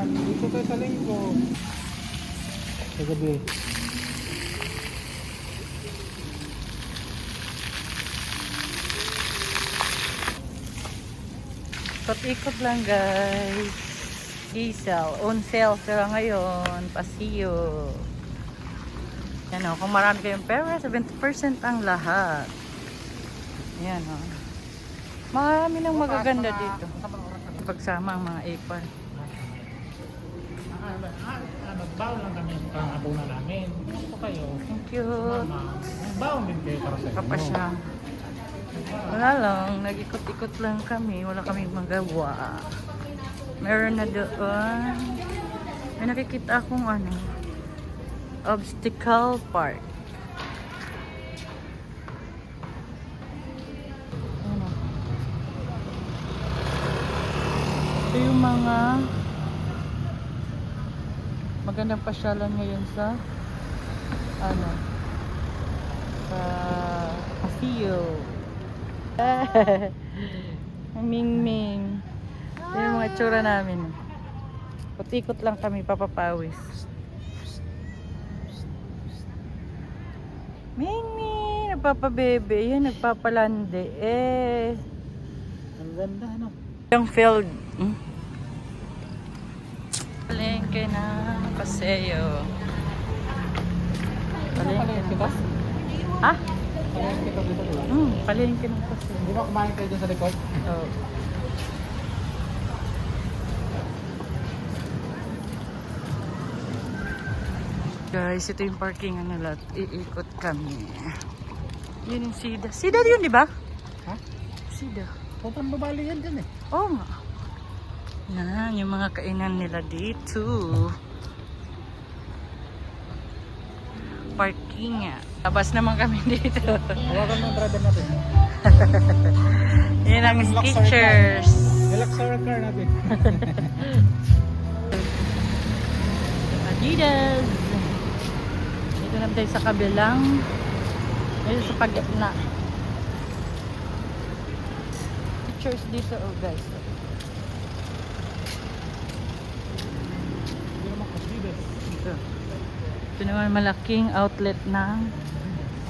yan. Dito tayo sa linggo. Sa gabi. Ikot-ikot lang guys. Diesel. On sale sila ngayon. Paseo. Yan o. Kung marami kayong pera, 70% ang lahat. Yan o. Marami nang magaganda dito. Pagsama ang mga apron. Nagbaon lang kami yung pangabunan namin. Ano po kayo? Thank you. Nagbaon din kayo para sa inyo. Papasya. Wala lang. Nag-ikot-ikot lang kami. Wala kaming magawa. Meron na doon. May nakikita akong ano. Obstacle park. Ano? Ito yung mga magandang pasyalan ngayon sa ano sa Paseo. Ming-ming. Yan yung mga tsura namin. Ikot-ikot lang kami, papapawis. Ming-ming, nagpapabebe. Yan, nagpapalande. Ang ganda, ano? Yung field. Palengke na Paseo. Palengke ba? Ha? Palengke ka dito, diba? Palengke na Paseo. Hindi ba kumain kayo dun sa likod? Oh. Guys, ito yung parking nila. Iikot kami. Yun yung Sida. Sida yun, di ba? Ha? Sida. Putang babali yan dyan eh. Oo nga. Yan, yung mga kainan nila dito. Parking nga. Labas naman kami dito. Hawakan mo ang driver natin. Yan ang Skechers. Relax our car natin. Adidas. Dito naman tayo sa kabilang. Dito sa pagitna. Pictures dito, oh guys. Ito. Ito naman malaking outlet ng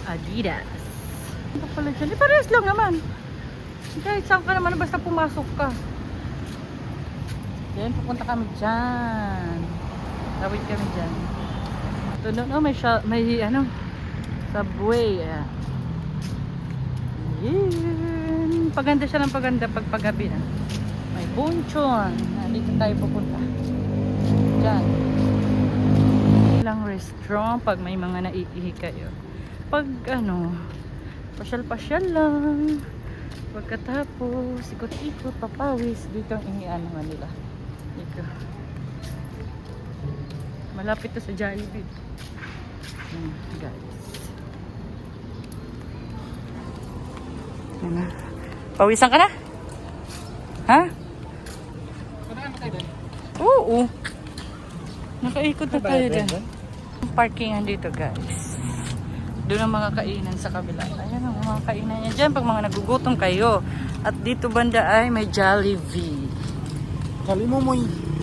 Adidas. Ito pala dyan. Parehas lang naman. Kahit saan ka naman, basta pumasok ka. Yan, pupunta kami dyan. Tawid kami dyan. Ito doon, oh, may ano, subway. Yan. Paganda siya ng paganda pag paggabi na. May bunchon. Dito tayo pupunta. Dyan. Ilang restaurant pag may mga naiihi kayo. Pag ano, pasyal-pasyal lang. Pagkatapos, ikot-ikot, papawis. Dito ang iniano nila. Dito. Malapit to sa Jollibee. Guys. Yan na. Pawisan ka na? Ha? Kadaan kayo dun? Oo. Nakaikot na tayo dyan. Parkingan dito guys. Doon ang mga kainan sa kabila. Ayan ang mga kainan niya dyan pag mga nagugutom kayo. At dito banda ay may Jollibee. Kali mo mo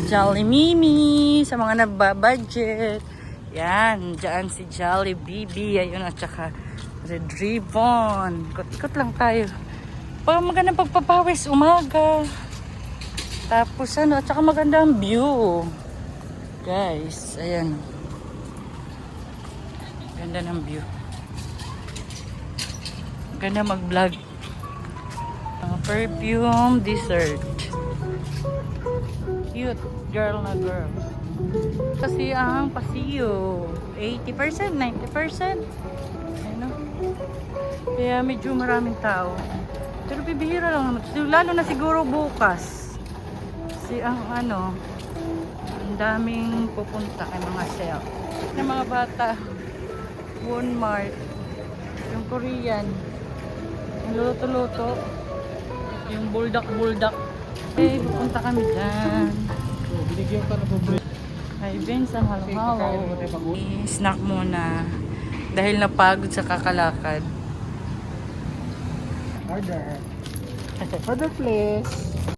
Jolly Mimi sa mga nabba-budget. Yan, dyan si Jolly Bibi. Ayun at saka Red Ribbon. Ikot-ikot lang tayo. Pag magandang pagpapawis umaga. Tapos ano, at saka magandang view. Guys, ayan. Ganda ng view. Ganda mag-vlog. Perfume dessert. Cute. Girl na girl. Kasi ang Paseo 80%, 90%. Ano? Kaya medyo maraming tao. Pero bibihira lang naman. Lalo na siguro bukas. Kasi ang ano, ang daming pupunta ay mga sale. Ng mga bata. Walmart. Yung Korean. Yung luto-luto. Yung buldak-buldak. Okay, pupunta kami dyan. binigyan ka na bubli. Ay, Vince, ang halo-halo. Snack muna. Dahil napagod sa kakalakad. Order. Order please.